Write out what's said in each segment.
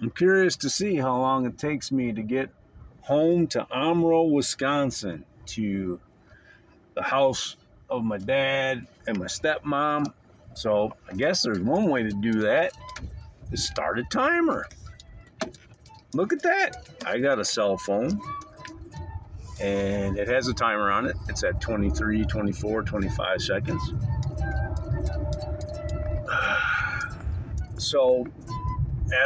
I'm curious to see how long it takes me to get home to Mrgrrr, Wisconsin, to the house of my dad and my stepmom. So I guess there's one way to do that, is start a timer. Look at that. I got a cell phone and it has a timer on it. It's at 23, 24, 25 seconds. So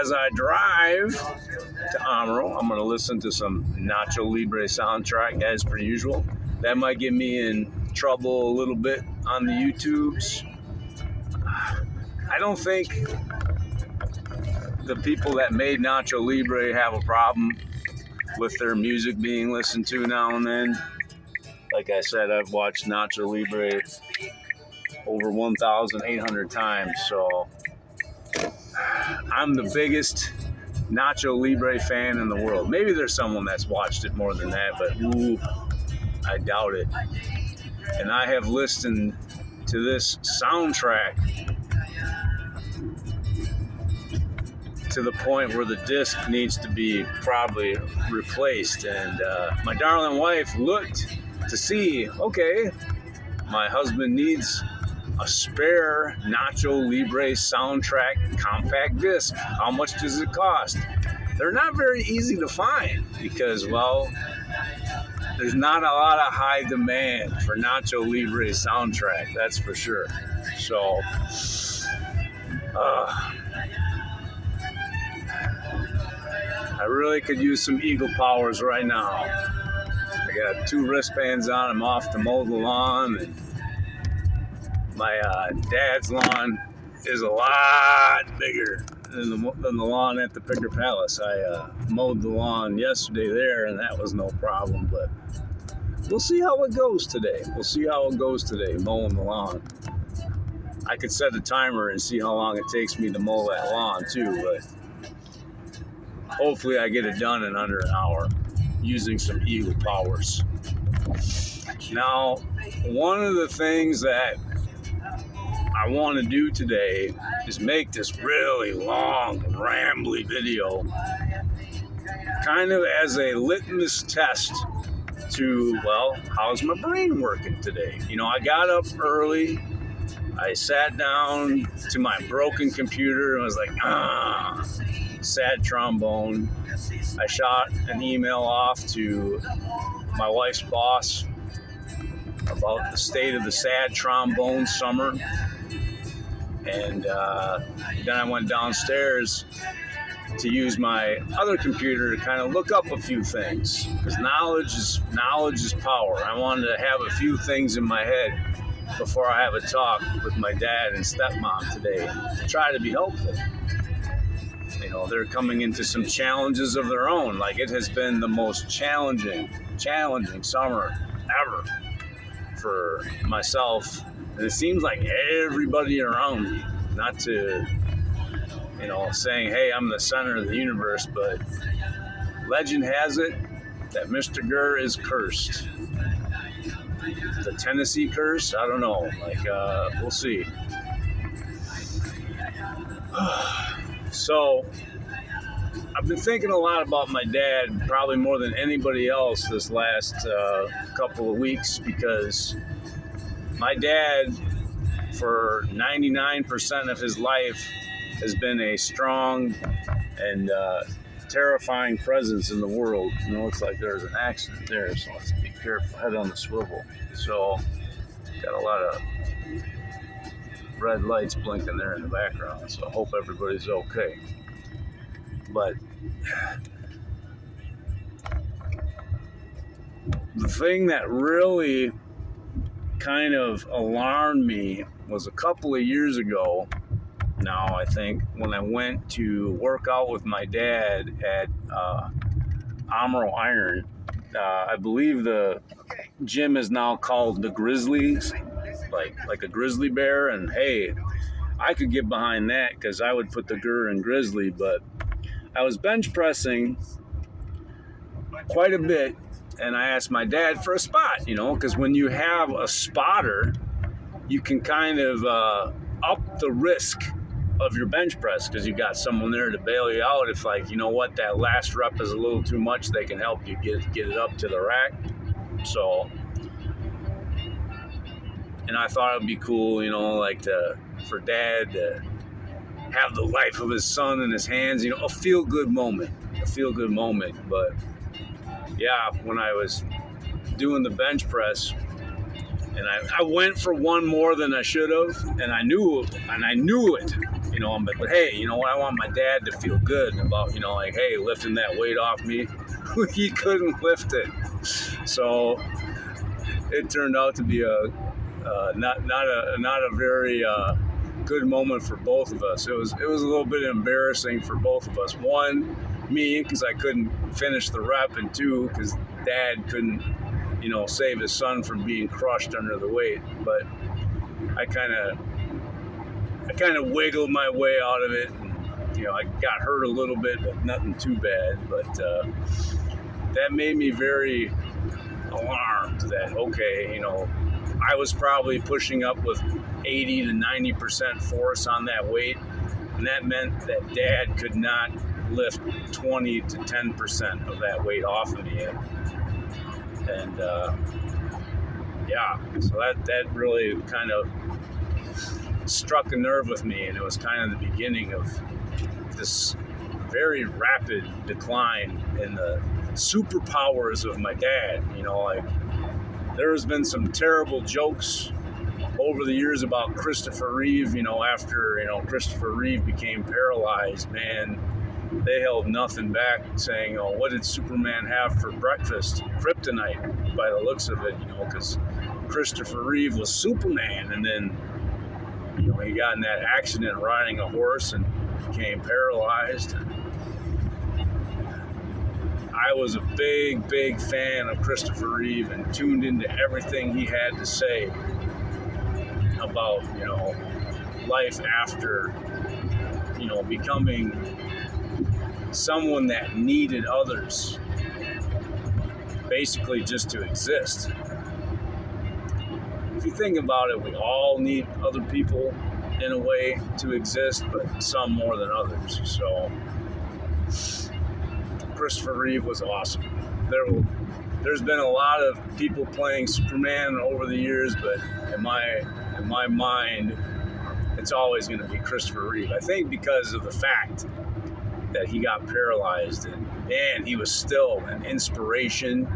as I drive to Mrgrrr, I'm going to listen to some Nacho Libre soundtrack as per usual. That might get me in trouble a little bit on the YouTubes. I don't think the people that made Nacho Libre have a problem with their music being listened to now and then. Like I said, I've watched Nacho Libre over 1,800 times, so I'm the biggest Nacho Libre fan in the world. Maybe there's someone that's watched it more than that, but I doubt it. And I have listened to this soundtrack to the point where the disc needs to be probably replaced. And my darling wife looked to see, okay, my husband needs a spare Nacho Libre soundtrack compact disc. How much does it cost? They're not very easy to find because, well, there's not a lot of high demand for Nacho Libre soundtrack, that's for sure. So, I really could use some eagle powers right now. I got 2 wristbands on. I'm off to mow the lawn. And my dad's lawn is a lot bigger than the lawn at the Picker Palace. I mowed the lawn yesterday there, and that was no problem. But we'll see how it goes today. Mowing the lawn. I could set a timer and see how long it takes me to mow that lawn too, but hopefully I get it done in under an hour using some eagle powers. Now, one of the things that I want to do today is make this really long, rambly video kind of as a litmus test to, well, how's my brain working today? You know, I got up early. I sat down to my broken computer and was like, sad trombone. I shot an email off to my wife's boss about the state of the sad trombone summer. And then I went downstairs to use my other computer to kind of look up a few things, because knowledge is power. I wanted to have a few things in my head before I have a talk with my dad and stepmom today to try to be helpful. You know, they're coming into some challenges of their own. Like, it has been the most challenging summer ever for myself. And it seems like everybody around me, not to, you know, saying, hey, I'm the center of the universe, but legend has it that Mrgrrr is cursed. The Tennessee curse? I don't know. Like, we'll see. So, I've been thinking a lot about my dad, probably more than anybody else this last couple of weeks, because my dad, for 99% of his life, has been a strong and terrifying presence in the world. You know, it looks like there's an accident there, so let's be careful. Head on the swivel. So, got a lot of red lights blinking there in the background, so I hope everybody's okay. But the thing that really kind of alarmed me was a couple of years ago now, I think, when I went to work out with my dad at Mrgrrr Iron. I believe the gym is now called the Grizzlies, like a grizzly bear. And hey, I could get behind that because I would put the grr in grizzly. But I was bench pressing quite a bit, and I asked my dad for a spot, you know, because when you have a spotter, you can kind of up the risk of your bench press, because you got someone there to bail you out if, like, you know what, that last rep is a little too much. They can help you get it up to the rack. So, and I thought it'd be cool, you know, like for Dad to have the life of his son in his hands, you know, a feel good moment. But yeah, when I was doing the bench press, and I went for one more than I should have, and I knew it, you know. But hey, you know what? I want my dad to feel good about, you know, like, hey, lifting that weight off me. He couldn't lift it, so it turned out to be not a very good moment for both of us. It was a little bit embarrassing for both of us. One, me, because I couldn't finish the rep, and two, because Dad couldn't, you know, save his son from being crushed under the weight. But I kind of wiggled my way out of it. And, you know, I got hurt a little bit, but nothing too bad. But that made me very alarmed that, okay, you know, I was probably pushing up with 80 to 90% force on that weight, and that meant that Dad could not lift 20 to 10% of that weight off of me. And yeah, so that really kind of struck a nerve with me, and it was kind of the beginning of this very rapid decline in the superpowers of my dad. You know, like, there has been some terrible jokes over the years about Christopher Reeve. You know, after, you know, Christopher Reeve became paralyzed, man, they held nothing back, saying, oh, what did Superman have for breakfast? Kryptonite, by the looks of it, you know, because Christopher Reeve was Superman, and then, you know, he got in that accident riding a horse and became paralyzed. I was a big fan of Christopher Reeve and tuned into everything he had to say about, you know, life after, you know, becoming someone that needed others basically just to exist. If you think about it, we all need other people in a way to exist, but some more than others. So Christopher Reeve was awesome. There's been a lot of people playing Superman over the years, but in my mind, it's always going to be Christopher Reeve. I think because of the fact that he got paralyzed, and man, he was still an inspiration,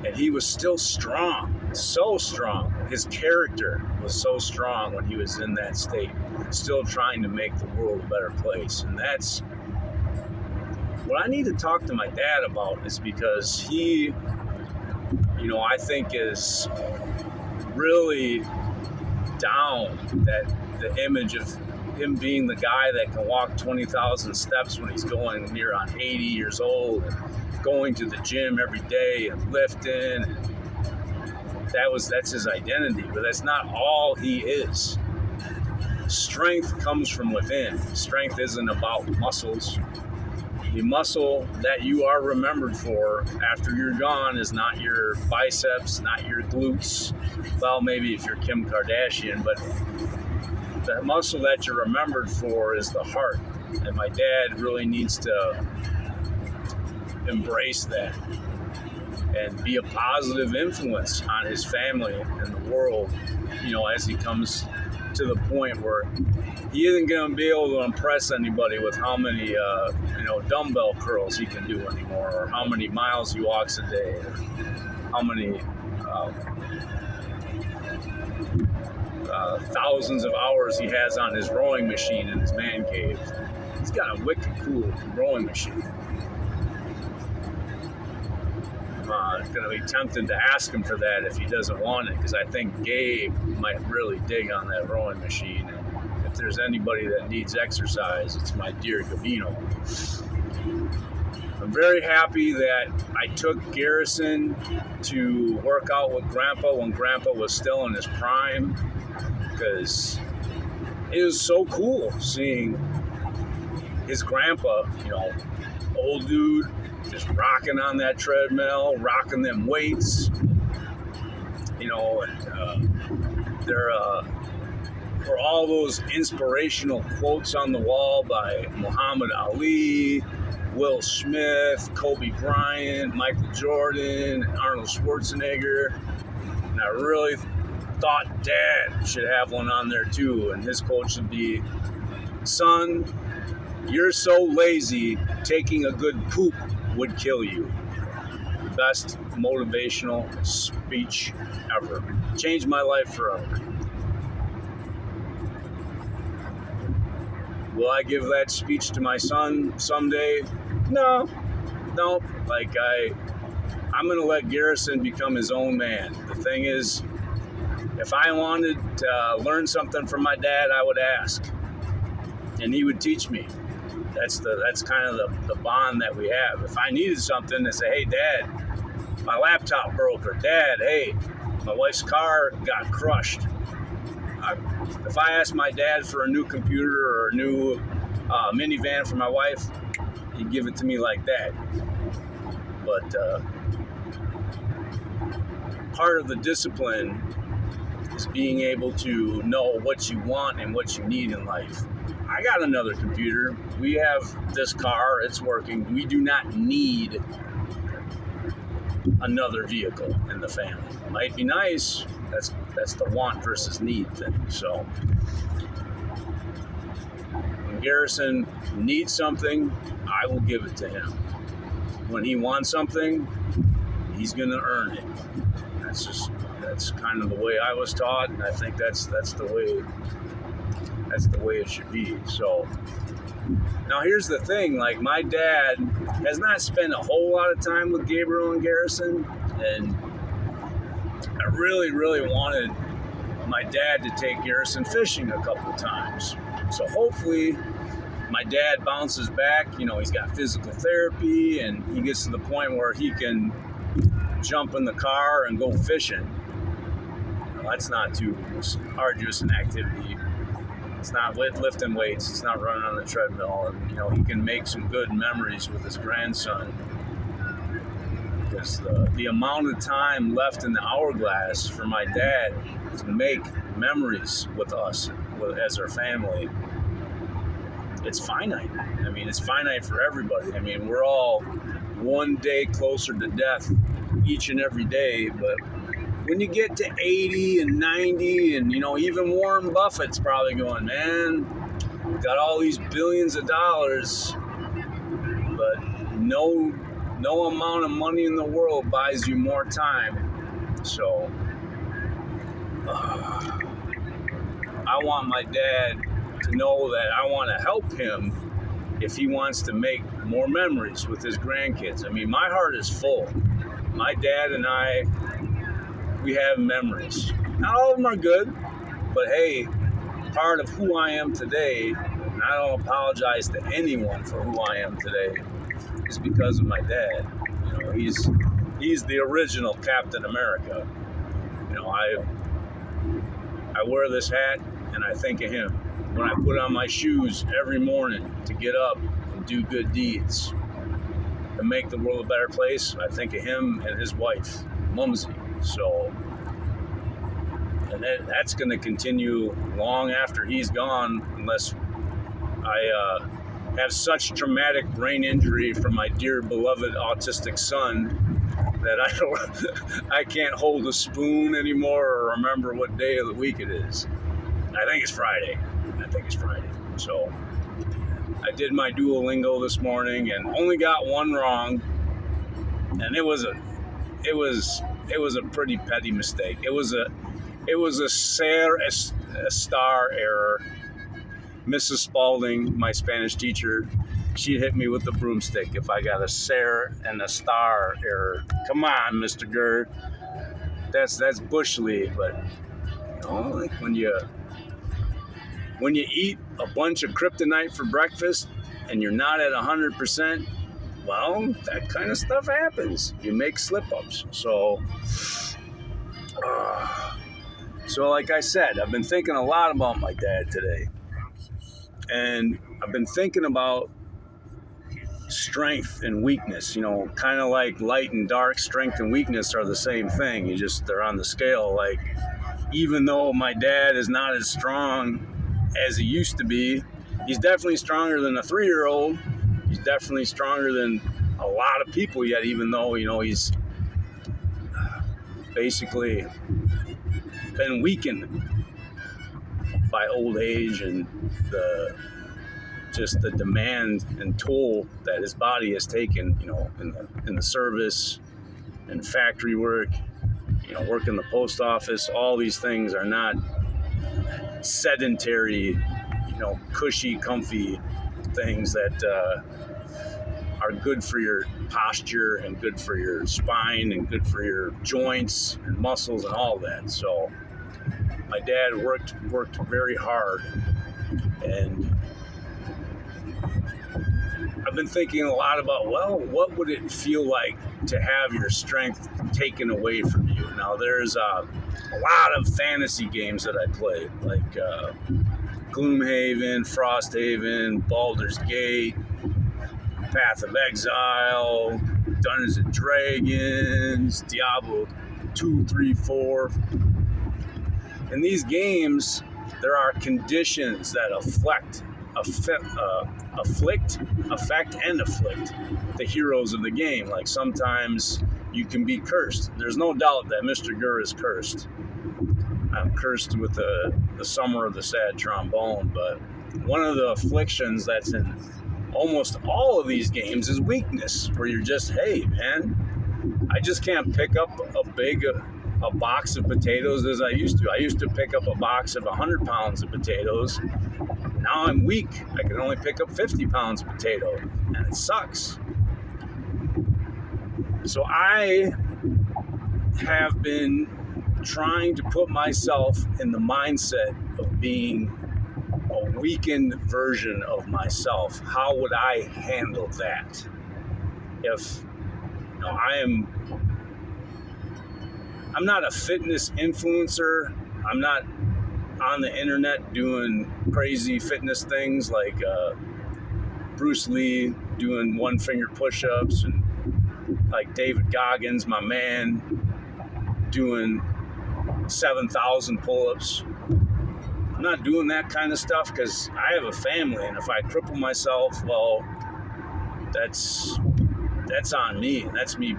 and he was still strong, so strong. His character was so strong when he was in that state, still trying to make the world a better place. And that's what I need to talk to my dad about, is because he, you know, I think is really down that the image of him being the guy that can walk 20,000 steps when he's going near on 80 years old, and going to the gym every day and lifting. And that's his identity, but that's not all he is. Strength comes from within. Strength isn't about muscles. The muscle that you are remembered for after you're gone is not your biceps, not your glutes. Well, maybe if you're Kim Kardashian, but the muscle that you're remembered for is the heart. And my dad really needs to embrace that and be a positive influence on his family and the world, you know, as he comes to the point where he isn't going to be able to impress anybody with how many, you know, dumbbell curls he can do anymore, or how many miles he walks a day, or how many thousands of hours he has on his rowing machine in his man cave. He's got a wicked cool rowing machine. It's going to be tempting to ask him for that if he doesn't want it, because I think Gabe might really dig on that rowing machine. And if there's anybody that needs exercise, it's my dear Gabino. I'm very happy that I took Garrison to work out with Grandpa when Grandpa was still in his prime, because it was so cool seeing his grandpa, you know, old dude, just rocking on that treadmill, rocking them weights, you know, and or all those inspirational quotes on the wall by Muhammad Ali, Will Smith, Kobe Bryant, Michael Jordan, and Arnold Schwarzenegger. And I really thought Dad should have one on there too. And his quote should be, "Son, you're so lazy, taking a good poop would kill you." Best motivational speech ever. Changed my life forever. Will I give that speech to my son someday? No. Like I'm gonna let Garrison become his own man. The thing is, if I wanted to learn something from my dad, I would ask, and he would teach me. That's kind of the bond that we have. If I needed something, I say, "Hey, Dad, my laptop broke," or "Dad, hey, my wife's car got crushed." If I asked my dad for a new computer or a new minivan for my wife, he'd give it to me like that. But part of the discipline is being able to know what you want and what you need in life. I got another computer. We have this car. It's working. We do not need another vehicle in the family. Might be nice. That's the want versus need thing. So when Garrison needs something, I will give it to him. When he wants something, he's gonna earn it. That's kind of the way I was taught, and I think that's the way it should be. So now here's the thing, like my dad has not spent a whole lot of time with Gabriel and Garrison, and I really, really wanted my dad to take Garrison fishing a couple of times. So hopefully my dad bounces back, he's got physical therapy and he gets to the point where he can jump in the car and go fishing. That's not too arduous an activity. It's not lifting weights. It's not running on the treadmill. And, he can make some good memories with his grandson. Because the amount of time left in the hourglass for my dad to make memories with us as our family, it's finite. It's finite for everybody. We're all one day closer to death each and every day, but when you get to 80 and 90, and even Warren Buffett's probably going, "Man, got all these billions of dollars, but no amount of money in the world buys you more time." So I want my dad to know that I want to help him if he wants to make more memories with his grandkids. My heart is full. My dad and I, we have memories. Not all of them are good, but hey, part of who I am today, and I don't apologize to anyone for who I am today, is because of my dad. He's the original Captain America. I wear this hat and I think of him. When I put on my shoes every morning to get up and do good deeds and make the world a better place, I think of him and his wife, Mumsy. So, and that's going to continue long after he's gone, unless I have such traumatic brain injury from my dear beloved autistic son that I can't hold a spoon anymore or remember what day of the week it is. I think it's Friday. So I did my Duolingo this morning and only got one wrong, and it was a pretty petty mistake. It was a star error. Mrs. Spalding, my Spanish teacher, she hit me with the broomstick if I got a ser and a star error. Come on, Mr. Mrgrrr. That's bush league, but like when you eat a bunch of Kryptonite for breakfast and you're not at 100%, well, that kind of stuff happens. You make slip-ups. So like I said, I've been thinking a lot about my dad today. And I've been thinking about strength and weakness, kind of like light and dark. Strength and weakness are the same thing. They're on the scale like even though my dad is not as strong as he used to be, he's definitely stronger than a 3-year-old. He's definitely stronger than a lot of people yet, even though, he's basically been weakened by old age and the demand and toll that his body has taken, in the service and factory work, work in the post office. All these things are not sedentary, cushy, comfy things that are good for your posture and good for your spine and good for your joints and muscles and all that. So my dad worked very hard, and I've been thinking a lot about, what would it feel like to have your strength taken away from you? Now, there's a lot of fantasy games that I play, like Gloomhaven, Frosthaven, Baldur's Gate, Path of Exile, Dungeons and Dragons, Diablo 2, 3, 4. In these games, there are conditions that affect the heroes of the game. Like sometimes you can be cursed. There's no doubt that Mrgrrr is cursed. I'm cursed with the summer of the sad trombone, but one of the afflictions that's in almost all of these games is weakness, where you're just, hey man, I just can't pick up a box of potatoes as I used to. I used to pick up a box of 100 pounds of potatoes. Now I'm weak. I can only pick up 50 pounds of potato, and it sucks. So I have been trying to put myself in the mindset of being a weakened version of myself. How would I handle that? If I'm not a fitness influencer. I'm not on the internet doing crazy fitness things like Bruce Lee doing 1-finger push-ups, and like David Goggins, my man, doing 7,000 pull-ups. I'm not doing that kind of stuff because I have a family, and if I cripple myself, well, that's on me, and that's me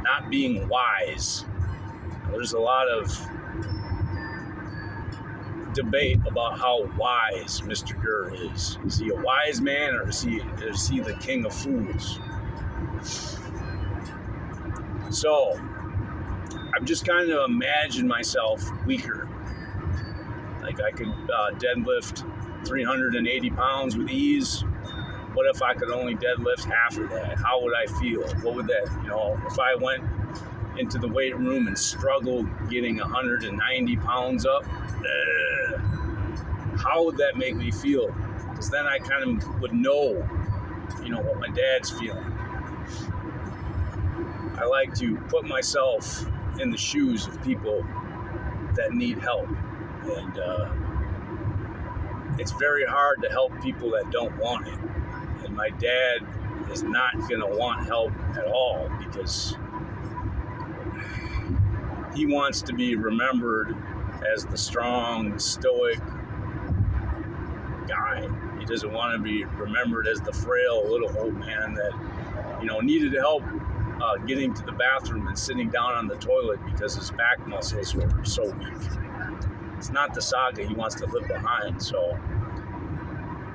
not being wise. There's a lot of debate about how wise Mrgrrr is. Is he a wise man, or is he the king of fools? So I've just kind of imagined myself weaker. Like I could deadlift 380 pounds with ease. What if I could only deadlift half of that? How would I feel? What would that, if I went into the weight room and struggled getting 190 pounds up, how would that make me feel? Because then I kind of would know, what my dad's feeling. I like to put myself in the shoes of people that need help. And it's very hard to help people that don't want it. And my dad is not going to want help at all, because he wants to be remembered as the strong, stoic guy. He doesn't want to be remembered as the frail little old man that, needed help getting to the bathroom and sitting down on the toilet because his back muscles were so weak. It's not the saga he wants to live behind. So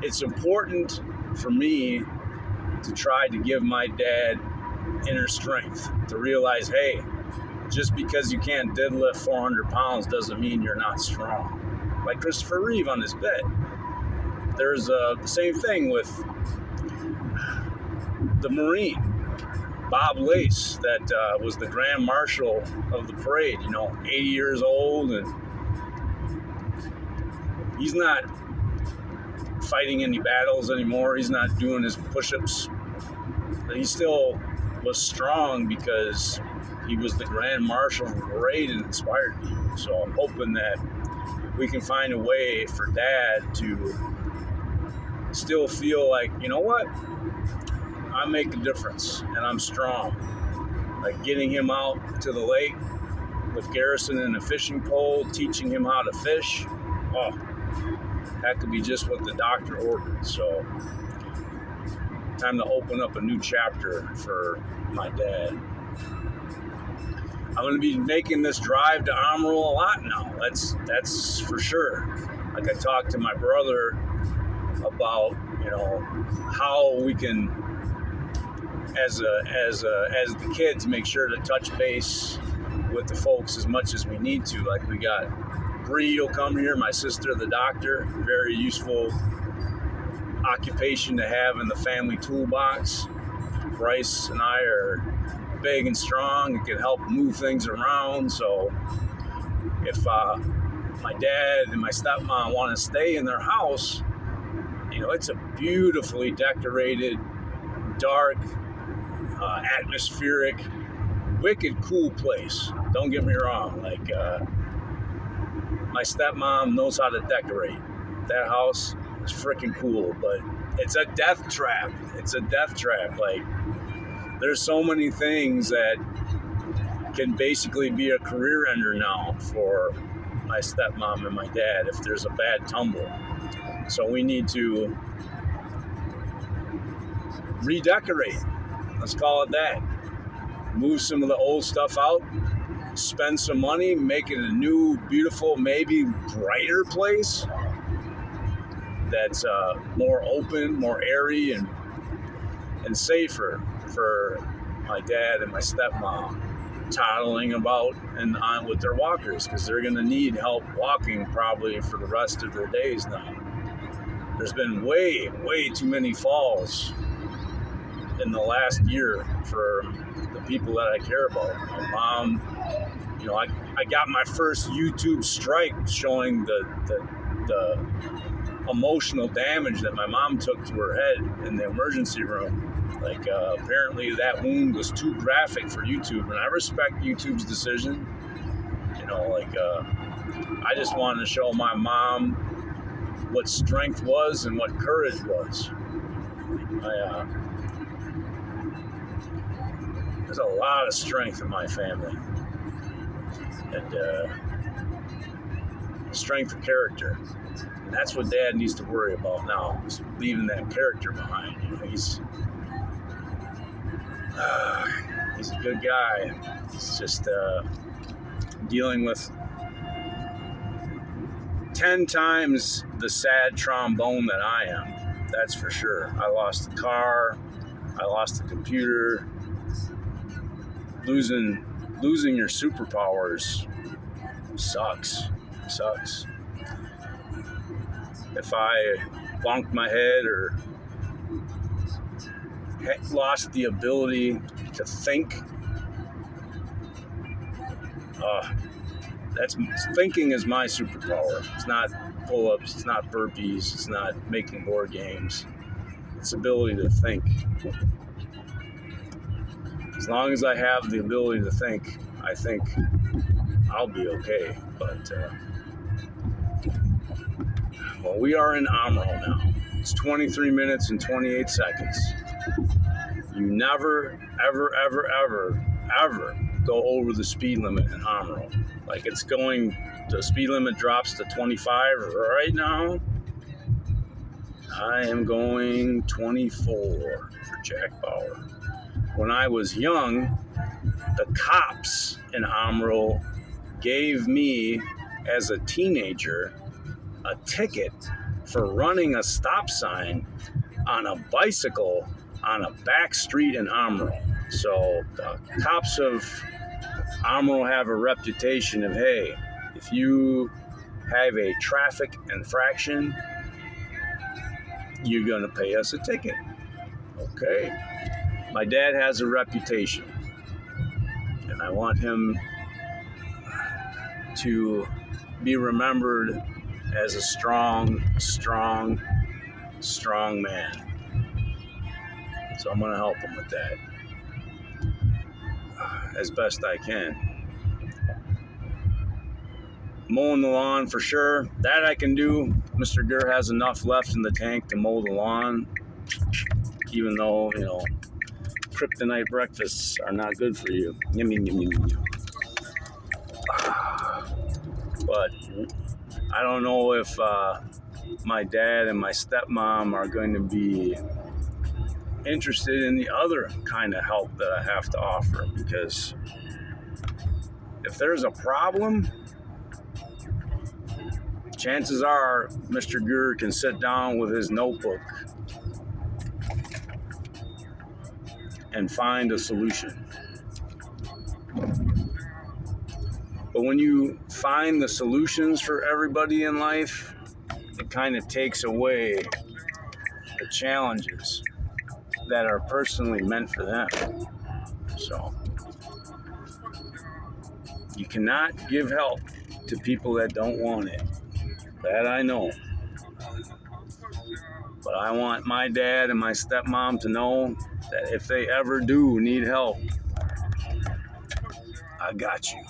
it's important for me to try to give my dad inner strength, to realize, hey, just because you can't deadlift 400 pounds doesn't mean you're not strong. Like Christopher Reeve on his bed. There's the same thing with the Marine, Bob Lace, that was the Grand Marshal of the parade, 80 years old, and he's not fighting any battles anymore. He's not doing his push-ups. But he still was strong because he was the Grand Marshal of the parade and inspired people. So I'm hoping that we can find a way for Dad to still feel like, you know what? I make a difference and I'm strong. Like getting him out to the lake with Garrison in a fishing pole, teaching him how to fish. Oh, that could be just what the doctor ordered. So, time to open up a new chapter for my dad. I'm going to be making this drive to Amarillo a lot now. That's for sure. Like I talked to my brother about, how we can, as the kids, make sure to touch base with the folks as much as we need to. Like we got Bree will come here, my sister, the doctor, very useful occupation to have in the family toolbox. Bryce and I are big and strong and can help move things around. So if my dad and my stepmom want to stay in their house, it's a beautifully decorated, dark, atmospheric, wicked cool place. Don't get me wrong. Like my stepmom knows how to decorate. That house is freaking cool, but it's a death trap. It's a death trap. Like, there's so many things that can basically be a career ender now for my stepmom and my dad if there's a bad tumble. So we need to redecorate. Let's call it that. Move some of the old stuff out, spend some money, make it a new, beautiful, maybe brighter place that's more open, more airy, and safer for my dad and my stepmom toddling about and on with their walkers, because they're going to need help walking probably for the rest of their days now. There's been way too many falls in the last year for the people that I care about. My mom, I got my first YouTube strike showing the emotional damage that my mom took to her head in the emergency room. Like, apparently that wound was too graphic for YouTube, and I respect YouTube's decision. I just wanted to show my mom what strength was and what courage was. There's a lot of strength in my family, and strength of character. And that's what Dad needs to worry about now, is leaving that character behind. He's a good guy. He's just dealing with 10 times the sad trombone that I am. That's for sure. I lost the car. I lost the computer. Losing your superpowers sucks. If I bonked my head or lost the ability to think, thinking is my superpower. It's not pull-ups, it's not burpees, it's not making board games. It's ability to think. As long as I have the ability to think, I think I'll be okay. But, we are in Amarillo now. It's 23 minutes and 28 seconds. You never, ever go over the speed limit in Amarillo. Like, the speed limit drops to 25 right now. I am going 24 for Jack Bauer. When I was young, the cops in Amarillo gave me, as a teenager, a ticket for running a stop sign on a bicycle on a back street in Amarillo. So the cops of Amarillo have a reputation of, hey, if you have a traffic infraction, you're going to pay us a ticket. Okay. My dad has a reputation, and I want him to be remembered as a strong man. So I'm going to help him with that as best I can. Mowing the lawn for sure. That I can do. Mrgrrr has enough left in the tank to mow the lawn, even though, Kryptonite breakfasts are not good for you. Yum, yum, yum, yum. But I don't know if my dad and my stepmom are going to be interested in the other kind of help that I have to offer, because if there's a problem, chances are Mrgrrr can sit down with his notebook and find a solution. But when you find the solutions for everybody in life, it kind of takes away the challenges that are personally meant for them. So you cannot give help to people that don't want it. That I know. But I want my dad and my stepmom to know that if they ever do need help, I got you.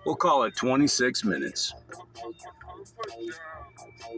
We'll call it 26 minutes.